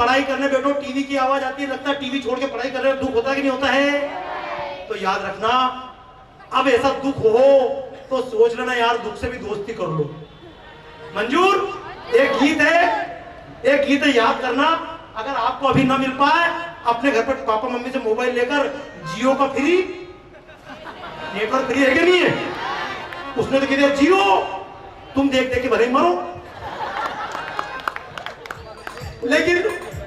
पढ़ाई करने बैठो, टीवी की आवाज आती है, लगता है टीवी छोड़ के पढ़ाई कर रहे हो, दुख होता है कि नहीं होता है? तो याद रखना, अब ऐसा दुख हो तो सोच लेना यार दुख से भी दोस्ती कर लो। मंजूर? एक गीत है याद करना, अगर आपको अभी ना मिल पाए अपने घर पर पापा मम्मी से मोबाइल लेकर जियो का फ्री नेटवर्क फ्री है कि नहीं है, उसने तो कह दिया जियो, तुम देख देख के भले ही मरो। लेकिन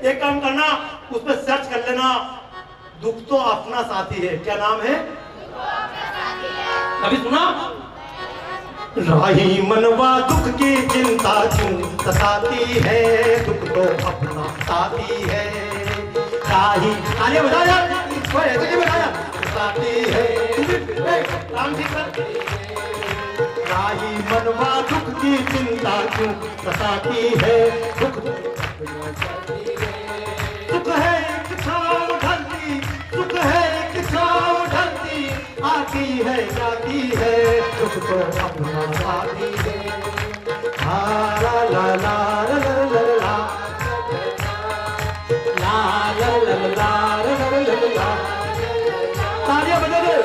एक काम करना, उस पर सर्च कर लेना, दुख तो अपना साथी है। क्या नाम है? अभी सुना? राही मनवा दुख की चिंता क्यों सताती है, दुख तो अपना साथी है। राही तालियां बजा यार, कोई ऐसे नहीं बजाया, सताती है। राम जी सर, राही मनवा दुख की चिंता क्यों सताती है, दुख सुख है एक छाव ढलती, सुख है एक छाव ढलती, आती है जाती है, दुख तो अपना साथी है। ला ला ला ला ला ला ला, तालियां बजा दो।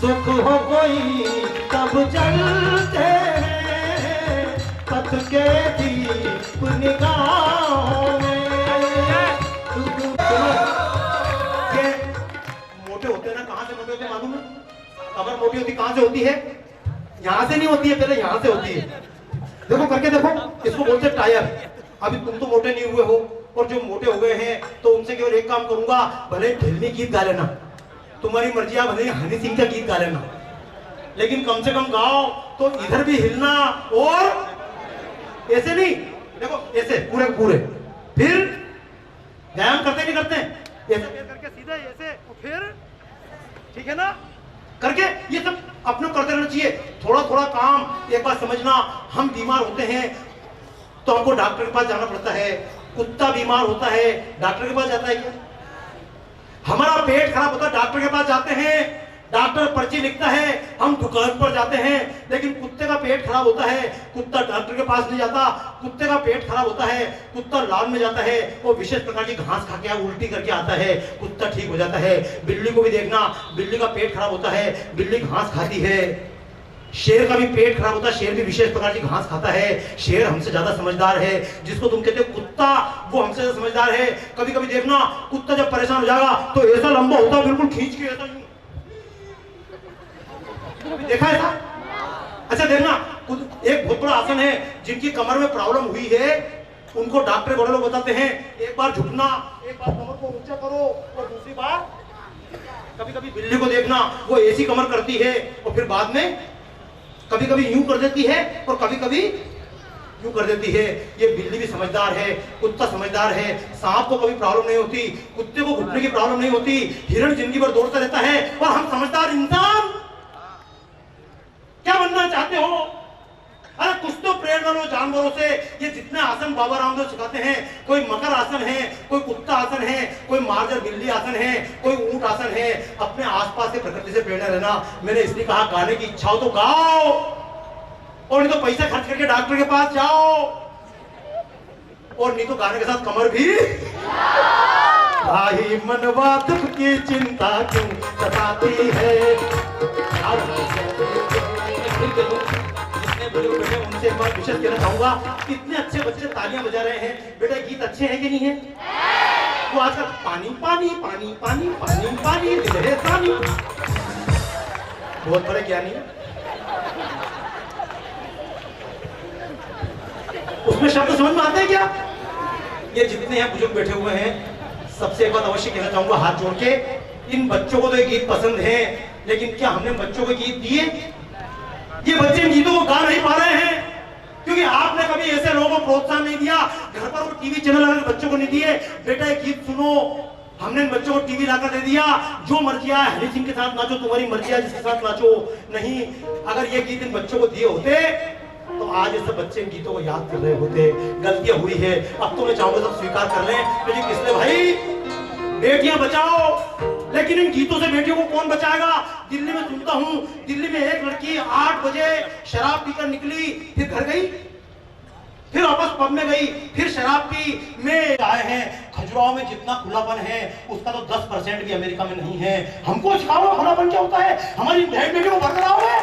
दुख हो कोई तब जलते हैं पथ के दीप निगाहों में। ये मोटे होते ना, कहां से मोटे होते मालूम है? कमर मोटी होती कहां से होती है? यहां से नहीं होती है, पहले यहां से होती है। देखो करके देखो, इसको बोलते हैं टायर। अभी तुम तो मोटे नहीं हुए हो, और जो मोटे हो गए हैं तो उनसे केवल एक काम करूंगा, भले फिल्मी गीत गा लेना, तुम्हारी मर्जी, आप भले हनी सिंह का गीत गा लेना, लेकिन कम से कम गाओ तो इधर भी हिलना, और ऐसे नहीं, देखो ऐसे पूरे पूरे, फिर व्यायाम करते नहीं करते, ऐसे करके सीधे ऐसे, और फिर ठीक है ना, करके ये सब अपने करते रहना चाहिए। थोड़ा थोड़ा काम। एक बात समझना, हम बीमार होते हैं तो हमको डॉक्टर के पास जाना पड़ता है। कुत्ता बीमार होता है, डॉक्टर के पास जाता है क्या? हमारा पेट खराब होता है, डॉक्टर के पास जाते हैं, डॉक्टर पर्ची लिखता है, हम दुकान पर जाते हैं। लेकिन कुत्ते का पेट खराब होता है, कुत्ता डॉक्टर के पास नहीं जाता। कुत्ते का पेट खराब होता है, कुत्ता लॉन में जाता है, वो विशेष प्रकार की घास खा के उल्टी करके आता है, कुत्ता ठीक हो जाता है। बिल्ली को भी देखना, बिल्ली का पेट खराब होता है, बिल्ली घास खाती है। शेर का भी पेट खराब होता है, शेर भी विशेष प्रकार की घास खाता है। शेर हमसे ज्यादा समझदार है, जिसको तुम कहते हो कुत्ता, वो हमसे ज्यादा समझदार है। कभी कभी देखना, कुत्ता जब परेशान हो जाएगा तो ऐसा लंबा होता है, बिल्कुल खींच के ऐसा। देखा है था? अच्छा देखना, एक बहुत बड़ा आसन है, जिनकी कमर में प्रॉब्लम हुई है, उनको डॉक्टर बड़े लोग बताते हैं, एक बार झुकना, एक बार कमर को ऊंचा करो, और दूसरी बार। कभी कभी बिल्ली को देखना, वो ऐसी कमर करती है और फिर बाद में कभी कभी यूं कर देती है और कभी कभी यूं कर देती है। ये बिल्ली भी समझदार है, कुत्ता समझदार है। सांप को कभी प्रॉब्लम नहीं होती, कुत्ते को घुटने की प्रॉब्लम नहीं होती। हिरण जिंदगी भर दौड़ता रहता है, और हम समझदार इंसान। क्या बनना चाहते हो? अरे कुछ तो प्रेरणा लो जानवरों से। ये जितने आसन बाबा रामदेव सिखाते हैं, कोई मकर आसन है, कोई कुत्ता आसन है, कोई मार्जर बिल्ली आसन है, कोई ऊंट आसन है। अपने आसपास के प्रकृति से प्रेरणा लेना। मैंने इसलिए कहा, गाने की इच्छा हो तो गाओ, और नहीं तो पैसा खर्च करके डॉक्टर के पास जाओ, और नहीं तो गाने के साथ कमर भी। भाई मनवा दुख की चिंता क्यों सताती है। बेटे उनसे एक बार विशेष कहना चाहूंगा, कितने अच्छे बच्चे तालियां बजा रहे हैं। बेटा गीत अच्छे हैं कि नहीं है? वो आजकल पानी पानी पानी पानी पानी पानी दिल है पानी, बहुत बड़े ज्ञानी। उसमें शब्द समझ में आते हैं क्या? ये जितने यहाँ बुजुर्ग बैठे हुए हैं, सबसे एक बात अवश्य कहना चाहूंगा हाथ जोड़ के, इन बच्चों को तो ये गीत पसंद है, लेकिन क्या हमने बच्चों को गीत दिए? ये बच्चे इन गीतों को गा नहीं पा रहे हैं क्योंकि आपने कभी ऐसे लोगों को प्रोत्साहन नहीं दिया। घर पर वो टीवी चैनल लगा बच्चों को नहीं दिए, बेटा ये गीत सुनो। हमने बच्चों को टीवी लाकर दे दिया, जो मर्जी आए हनी सिंह के साथ नाचो, तुम्हारी मर्जी आए जिसके साथ नाचो। नहीं, अगर ये गीत इन बच्चों को दिए होते तो आज ये सब बच्चे इन गीतों को याद कर रहे होते। गलतियां हुई है, अब तो मैं चाहूंगा सब स्वीकार कर लें। क्योंकि किसने भाई बेटियां बचाओ, लेकिन इन गीतों से बेटियों को कौन बचाएगा? दिल्ली में सुनता हूं, दिल्ली में एक लड़की 8 बजे शराब पीकर निकली, फिर घर गई, फिर वापस पब में गई, फिर शराब पी। में आए हैं खजुराहो में जितना खुलापन है उसका तो 10% भी अमेरिका में नहीं है। हमको सिखाओ खुलापन क्या होता है, हमारी बहन बेटियों को बरकरार है।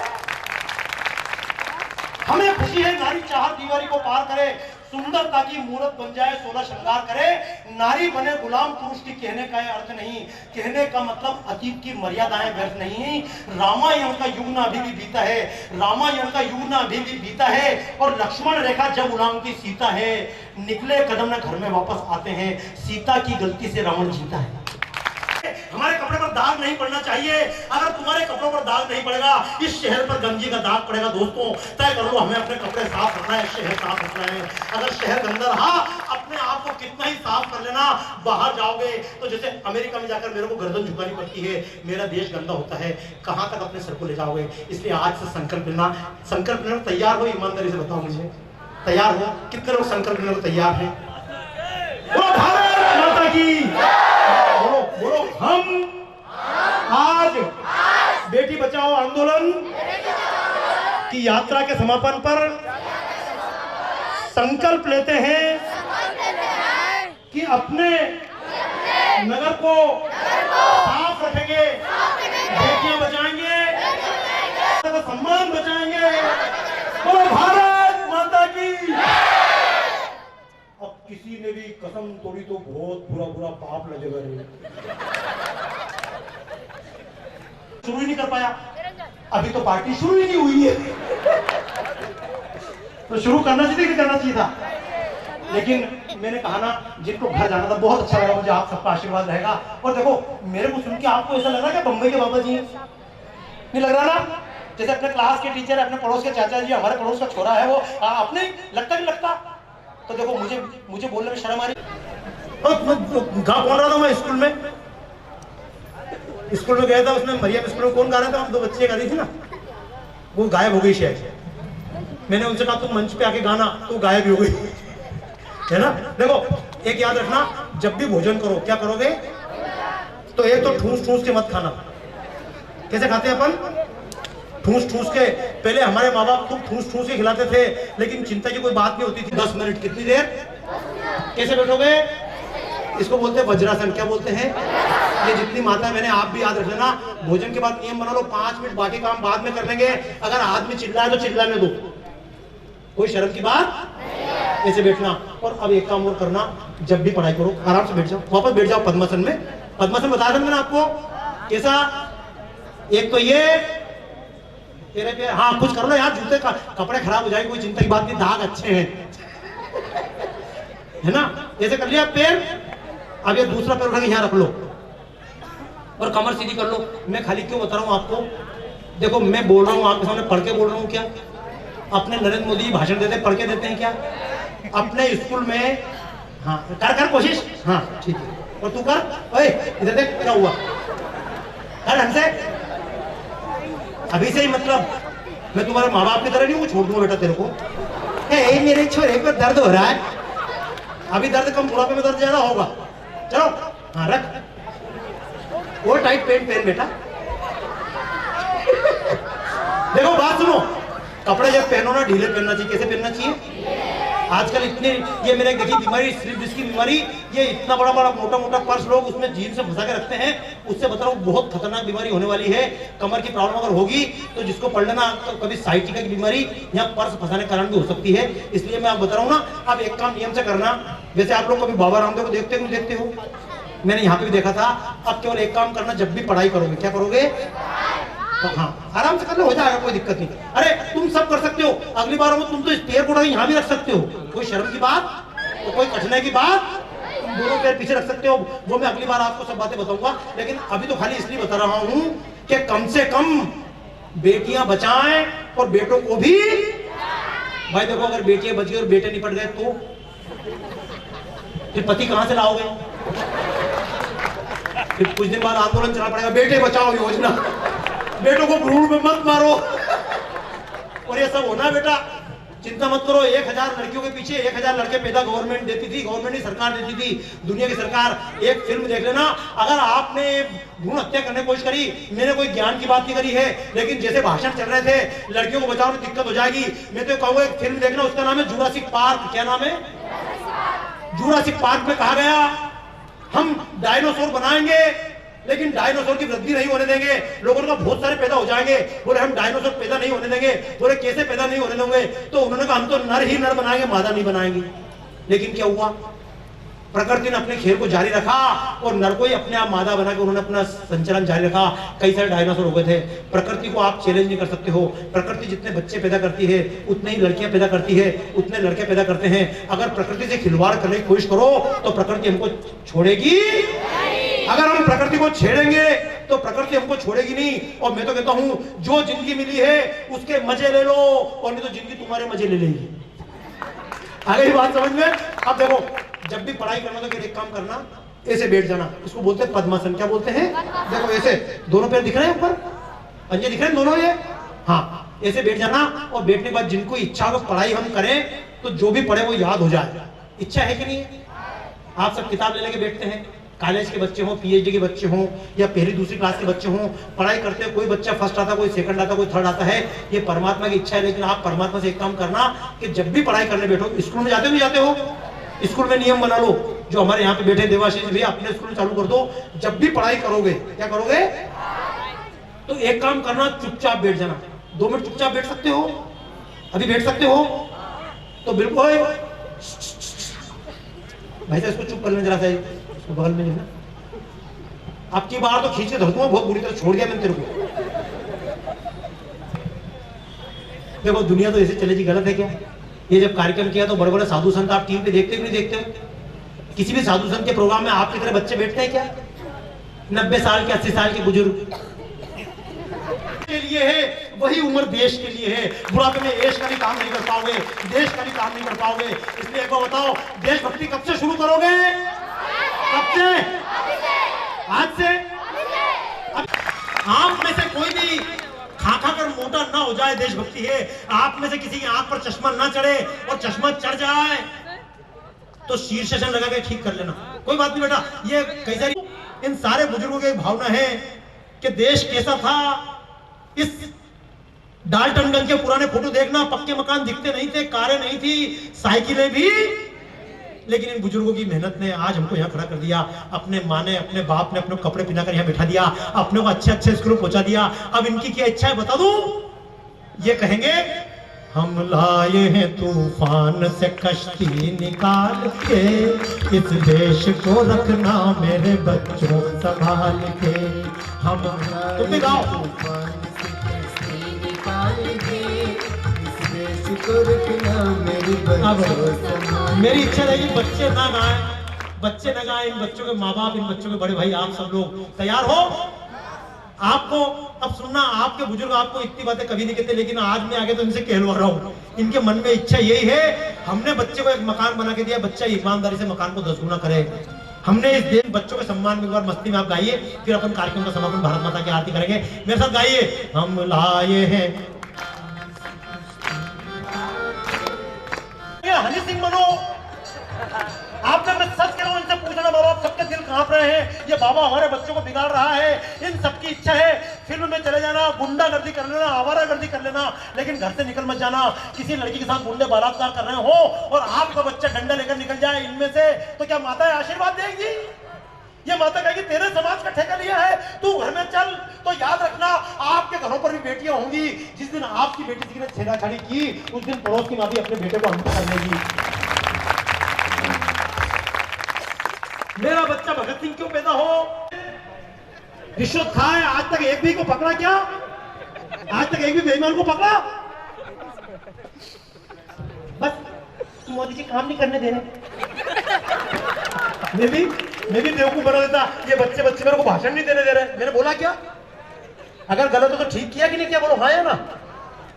हमें खुशी है नारी चाहत दीवारी को पार करे, सुंदरता की मूर्त बन जाए, 16 श्रृंगार करे, नारी बने गुलाम पुरुष की। कहने का अर्थ नहीं, कहने का मतलब अतीत की मर्यादाएं व्यर्थ नहीं। रामायण का युग ना अभी भी बीता है, रामायण का युग ना अभी भी बीता है, और लक्ष्मण रेखा जब गुलाम की सीता है, निकले कदम ना घर में वापस आते हैं, सीता की गलती से रावण जीता है। हमारे कपड़े पर दाग नहीं पड़ना चाहिए। अगर तुम्हारे कपड़ों पर दाग नहीं पड़ेगा, इस शहर पर गंदगी का दाग पड़ेगा। दोस्तों तय कर लो, हमें अपने कपड़े साफ रखना है, शहर साफ रखना है। अगर शहर गंदा रहा, अपने आप को कितना ही साफ कर लेना, बाहर जाओगे तो जैसे अमेरिका में जाकर मेरे को गर्दन झुकानी पड़ती है, मेरा देश गंदा होता है, कहां तक अपने सर को ले जाओगे? इसलिए आज से संकल्प लेना। संकल्प लेना तैयार हो? ईमानदारी से बताओ मुझे, तैयार हो? कितने लोग संकल्प लेने को तैयार हैं? भारत माता की बोलो बोलो। हम आज बेटी बचाओ आंदोलन की यात्रा के समापन पर संकल्प लेते हैं कि अपने नगर को साफ रखेंगे, बेटियां बचाएंगे, सम्मान बचाएंगे। बोलो भारत माता की। अब किसी ने भी कसम तोड़ी तो बहुत बुरा बुरा पाप लगेगा रे। शुरू ही नहीं कर पाया, अभी तो पार्टी शुरू ही नहीं हुई है। तो शुरू करना चाहिए कि करना चाहिए था, लेकिन मैंने कहा ना, जिनको घर जाना था, बहुत अच्छा लगा मुझे, आप सबका आशीर्वाद रहेगा। और देखो मेरे को सुन के आपको ऐसा लग रहा है कि बम्बई के बाबा जी हैं, नहीं लग रहा ना? जैसे अपने क्लास के टीचर, अपने पड़ोस के चाचा जी, हमारे पड़ोस का छोरा है वो, अपने लगता नहीं लगता? तो देखो मुझे बोलने में शर्म आ रही। गा कौन रहा था मैं स्कूल में गया था, उसमें मरियम स्कूल में कौन गा रहा था? हम 2 बच्चे गा रही थी ना, वो गायब हो गई शायद। मैंने उनसे कहा तुम मंच पे आके गाना, तो गायब भी हो गई, है ना? देखो एक याद रखना, जब भी भोजन करो क्या करोगे? तो एक तो ठूस ठूस के मत खाना। कैसे खाते हैं अपन? ठूस ठूस के। पहले हमारे माँ बाप खूब ठूस ठूस के खिलाते थे, लेकिन चिंता की कोई बात नहीं होती थी। 10 मिनट कितनी देर? कैसे बैठोगे? इसको बोलते हैं वज्रासन। क्या बोलते हैं? ये जितनी माता, मैंने आप भी याद रख लेना, भोजन के बाद नियम बना लो, 5 मिनट, बाकी काम बाद में कर लेंगे। अगर आदमी चिल्लाए तो चिल्लाने दो, कोई शर्म की बात। ऐसे बैठना। और अब एक काम और करना, जब भी पढ़ाई करो आराम से बैठ जाओ, वापस बैठ जाओ पद्मासन में। पद्मासन बता दें मैंने आपको कैसा? एक तो ये तेरे पे, हाँ कुछ कर लो यार, जूते का कपड़े खराब हो जाएंगे, कोई चिंता की बात नहीं, दाग अच्छे हैं, है ना? ऐसे कर लिया पैर। अब ये दूसरा पैर उठा के यहाँ रख लो और कमर सीधी कर लो। मैं खाली क्यों बता रहा हूँ आपको? देखो मैं बोल रहा हूँ आपके सामने, पढ़ के बोल रहा हूँ क्या? अपने नरेंद्र मोदी भाषण देते पढ़ के देते हैं क्या? अपने स्कूल में। हाँ कर कोशिश, हाँ ठीक है। और तू कर, ओए इधर देख क्या हुआ, कर ढंग से। अभी से ही मतलब मैं तुम्हारे माँ बाप की तरह नहीं हूँ, छोड़ दूंगा बेटा तेरे को। मेरे छोरे को दर्द हो रहा है, अभी दर्द कम, बुढ़ापे में दर्द ज्यादा होगा। चलो हाँ रख, और टाइट पेंट पहन बेटा। देखो बात सुनो, कपड़े जब पहनो ना ढीले पहनना चाहिए। कैसे पहनना चाहिए? आजकल इतने, ये मैंने देखी बीमारी, स्लिप डिस्क की बीमारी, ये इतना बड़ा बड़ा मोटा मोटा पर्स लोग उसमें जीन से फंसा के रखते हैं। उससे बता रहा हूँ बहुत खतरनाक बीमारी होने वाली है। कमर की प्रॉब्लम अगर होगी तो जिसको पढ़ लेना, तो कभी साइटिका की बीमारी या पर्स फंसाने के कारण भी हो सकती है। इसलिए मैं आप बता रहा हूँ ना, आप एक काम नियम से करना। जैसे आप लोग कभी बाबा रामदेव को देखते हो, देखते हो, मैंने यहाँ पे भी देखा था। अब केवल एक काम करना, जब भी पढ़ाई करोगे क्या करोगे? तो हाँ आराम से कर लो, हो जाएगा, कोई दिक्कत नहीं। अरे तुम सब कर सकते हो, अगली बार तुम तो इस पैर को यहाँ भी रख सकते हो, कोई शर्म की बात, तो कोई कठिनाई की बात, तुम दोनों पैर पीछे रख सकते हो। वो मैं अगली बार आपको सब बातें बताऊंगा, लेकिन अभी तो खाली इसलिए बता रहा हूं कि कम से कम बेटियां बचाएं और बेटों को भी। भाई देखो, अगर बेटियां बच गई और बेटे निपट गए तो फिर पति कहां से लाओगे? फिर कुछ दिन बाद आंदोलन चला पड़ेगा, बेटे बचाओ योजना, बेटों को भ्रूण में मत मारो। और ये सब होना बेटा, चिंता मत करो, 1000 लड़कियों के पीछे 1000 लड़के पैदा गवर्नमेंट देती थी, गवर्नमेंट ही सरकार देती थी, दुनिया की सरकार। एक फिल्म देख लेना, अगर आपने भ्रूण हत्या करने की कोशिश करी, मैंने कोई ज्ञान की बात नहीं करी है, लेकिन जैसे भाषण चल रहे थे लड़कियों को बचाओ तो दिक्कत हो जाएगी। मैं तो कहूंगा एक फिल्म देखना, उसका नाम है जुरासिक पार्क। क्या नाम है? जुरासिक पार्क में कहा गया हम डायनासोर बनाएंगे, लेकिन डायनासोर की वृद्धि नहीं होने देंगे। लोगों का बहुत सारे पैदा हो जाएंगे, बोले हम डायनासोर पैदा नहीं होने देंगे। बोले कैसे पैदा नहीं होने देंगे? तो उन्होंने कहा हम तो नर ही नर बनाएंगे, मादा नहीं बनाएंगे। लेकिन क्या हुआ? प्रकृति ने अपने खेल को जारी रखा और नर को ही अपने आप मादा बना के उन्होंने अपना संचलन जारी रखा। कई सारे डायनासोर हो गए थे। प्रकृति को आप चैलेंज नहीं कर सकते हो। प्रकृति जितने बच्चे पैदा करती है उतने ही लड़कियां पैदा करती है, उतने लड़के पैदा करते हैं। अगर प्रकृति से खिलवाड़ करने की कोशिश करो तो प्रकृति हमको छोड़ेगी। अगर हम प्रकृति को छेड़ेंगे तो प्रकृति हमको छोड़ेगी नहीं। और मैं तो कहता हूं जो जिंदगी मिली है उसके मजे ले लो, और नहीं तो जिंदगी तुम्हारे मजे ले लेगी। आ गई बात समझ में? अब देखो, जब भी पढ़ाई करना तो एक काम करना, ऐसे बैठ जाना, इसको बोलते हैं पद्मासन। क्या बोलते हैं? देखो ऐसे दोनों पैर दिख रहे हैं ऊपर, पंजे दिख रहे हैं दोनों ये, हाँ ऐसे बैठ जाना। और बैठने के बाद जिनको इच्छा हो पढ़ाई हम करें तो जो भी पढ़े वो याद हो जाए। इच्छा है कि नहीं? आप सब किताब ले लेके बैठते हैं, कॉलेज के बच्चे हों, पीएचडी के बच्चे हों, या पहली दूसरी क्लास के बच्चे हों, पढ़ाई करते हैं। कोई बच्चा फर्स्ट आता, कोई सेकंड आता, कोई थर्ड आता है, ये परमात्मा की इच्छा है। लेकिन आप परमात्मा से एक काम करना कि जब भी पढ़ाई करने बैठो, स्कूल में जाते हो नहीं जाते हो? स्कूल में नियम बना लो, जो हमारे यहाँ पे बैठे देवाशीष भी अपने स्कूल में चालू कर दो। जब भी पढ़ाई करोगे, क्या करोगे? तो एक काम करना, चुपचाप बैठ जाना। 2 मिनट चुपचाप बैठ सकते हो? अभी बैठ सकते हो? तो बिल्कुल भाई साहब इसको चुप कर लेना जरा सा, इसको बगल में लेना। आपकी बार तो खींच के धर दूंगा, बहुत बुरी तरह छोड़ दिया मैंने तेरे को। देखो दुनिया तो ऐसे चलेगी, गलत है क्या? ये जब कार्यक्रम किया तो बड़े बड़े साधु संत आप टीवी पे देखते हो नहीं देखते? किसी भी साधु संत के प्रोग्राम में आपकी तरह बच्चे बैठते हैं क्या? 90 साल के 80 साल के बुजुर्ग के लिए है, वही उम्र देश के लिए है। बुढ़ापे में ऐश का भी काम नहीं कर पाओगे, देश का भी काम नहीं कर पाओगे। इसलिए एक बार बताओ, देशभक्ति कब से शुरू करोगे? कब से? आज से? आप में से कोई भी खा कर मोटा ना हो जाए, देशभक्ति है। आप में से किसी की आंख पर चश्मा ना चढ़े, और चश्मा चढ़ जाए तो शीर्षासन लगा के ठीक कर लेना, कोई बात नहीं बेटा। ये कैसा, इन सारे बुजुर्गों की भावना है कि देश कैसा था। इस डाल्टनगंज के पुराने फोटो देखना, पक्के मकान दिखते नहीं थे, कारें नहीं थी, साइकिलें भी, लेकिन इन बुजुर्गों की मेहनत ने आज हमको यहाँ खड़ा कर दिया। अपने माँ ने, अपने बाप ने अपने कपड़े पहनाकर यहाँ बिठा दिया, अपने को अच्छे अच्छे स्कूल पहुंचा दिया। अब इनकी क्या इच्छा है बता दूं? ये कहेंगे हम लाए हैं तूफान से कश्ती निकाल के, इस देश को रखना मेरे बच्चों संभाल के। हम तुम भी गाओ, मेरी इच्छा है कि बच्चे ना गाएं, बच्चे ना गाएं, इन बच्चों के माँ बाप, इन बच्चों के बड़े भाई, आप सब लोग तैयार हो? आपको अब सुनना, आपके बुजुर्ग आपको इतनी बातें कभी नहीं कहते, लेकिन आज मैं आगे तो इनसे कहलवा रहा हूँ। इनके मन में इच्छा यही है, हमने बच्चे को एक मकान बना के दिया, बच्चा ईमानदारी से मकान को 10 गुना करे। हमने इस दिन बच्चों के सम्मान में, एक बार मस्ती में आप गाइए, फिर अपन कार्यक्रम का समापन भारत माता की आरती करेंगे। मेरे साथ गाइए, हम लाए हैं। हनी सिंह बनो। आपने, मैं सच कह रहा हूं, इनसे पूछना, माँ बाप सबके दिल कांप रहे हैं, ये बाबा हमारे बच्चों को बिगाड़ रहा है। इन सबकी इच्छा है फिल्म में चले जाना, गुंडागर्दी कर लेना, आवारागर्दी कर लेना, लेकिन घर से निकल मत जाना। किसी लड़की के साथ गुंडे बलात्कार कर रहे हो और आपका बच्चा डंडा लेकर निकल जाए इनमें से, तो क्या माता आशीर्वाद देगी? ये माता कहेगी तेरे समाज का ठेका लिया है, तू घर में चल। तो याद रखना, आपके घरों पर भी बेटियां होंगी। जिस दिन आपकी बेटी किसी ने छेड़छाड़ी की, उस दिन पड़ोस की माँ भी अपने बेटे को हमको कर लेगी। मेरा बच्चा भगत सिंह क्यों पैदा हो? रिश्वत खाए, आज तक एक भी को पकड़ा क्या? आज तक एक भी बेईमान को पकड़ा? बस मोदी जी काम नहीं करने दे रहे। मैं भी बेवकूफ बना देता, ये बच्चे मेरे को भाषण नहीं देने दे रहे। मैंने बोला क्या? अगर गलत हो तो ठीक किया कि नहीं किया? बोलो हाँ या ना,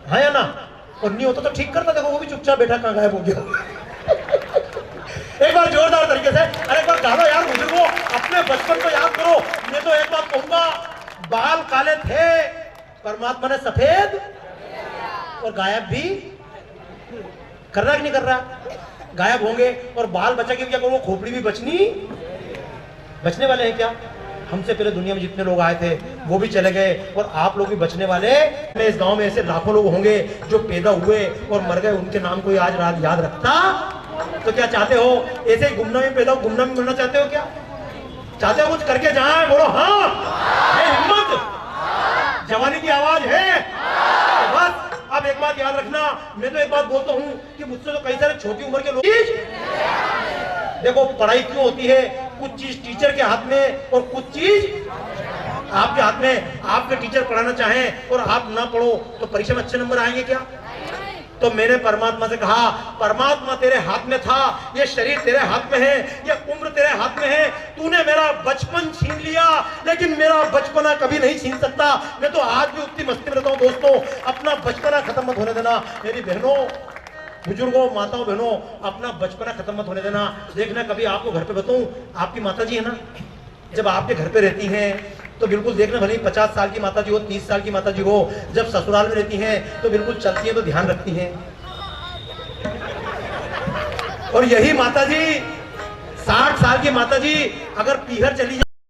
हाँ या ना। और नहीं होता तो ठीक करता। देखो वो भी चुपचाप बैठा, कहाँ गायब हो गया। एक बार जोरदार तरीके से, अरे एक बार गालो यार बुजुर्गों, अपने बचपन को याद करो। मैं तो एक बात कहूंगा, बाल काले थे, परमात्मा ने सफेद और गायब भी कर रहा कि नहीं कर रहा? गायब होंगे और बाल बचा के क्या करो, खोपड़ी भी बचने वाले हैं क्या? हमसे पहले दुनिया में जितने लोग आए थे वो भी चले गए और आप लोग भी बचने वाले। मैं इस गांव में ऐसे लाखों लोग होंगे जो पैदा हुए और मर गए, उनके नाम कोई आज रात याद रखता? तो क्या चाहते हो ऐसे ही गुमनामी पैदा हो, गुमनामी मरना चाहते हो क्या? चाहते हो कुछ करके जाए? बोलो हाँ। है हिम्मत? जवानी की आवाज है? तो बस अब एक बात याद रखना, मैं तो एक बात बोलता हूँ कि मुझसे तो कई सारे छोटी उम्र के लोग, देखो पढ़ाई क्यों होती है, कुछ चीज टीचर के हाथ में और कुछ चीज आपके हाथ में। आपके टीचर पढ़ाना चाहें और आप ना पढ़ो तो परीक्षा में अच्छे नंबर आएंगे क्या? तो मैंने परमात्मा से कहा, परमात्मा तेरे हाथ में था, ये शरीर तेरे हाथ में है, ये उम्र तेरे हाथ में है, तूने मेरा बचपन छीन लिया लेकिन मेरा बचपना कभी नहीं छीन सकता। मैं तो आज भी उतनी मस्ती में रहता हूँ दोस्तों, अपना बचपना खत्म मत होने देना। मेरी बहनों, बुजुर्गों, माताओं, बहनों, अपना बचपना खत्म मत होने देना। देखना कभी आपको घर पे बताऊं, आपकी माता जी है ना, जब आपके घर पे रहती हैं तो बिल्कुल देखना, भले ही 50 साल की माता जी हो, 30 साल की माता जी हो, जब ससुराल में रहती हैं तो बिल्कुल चलती हैं तो ध्यान रखती हैं। और यही माता जी 60 साल की माता जी अगर पीहर चली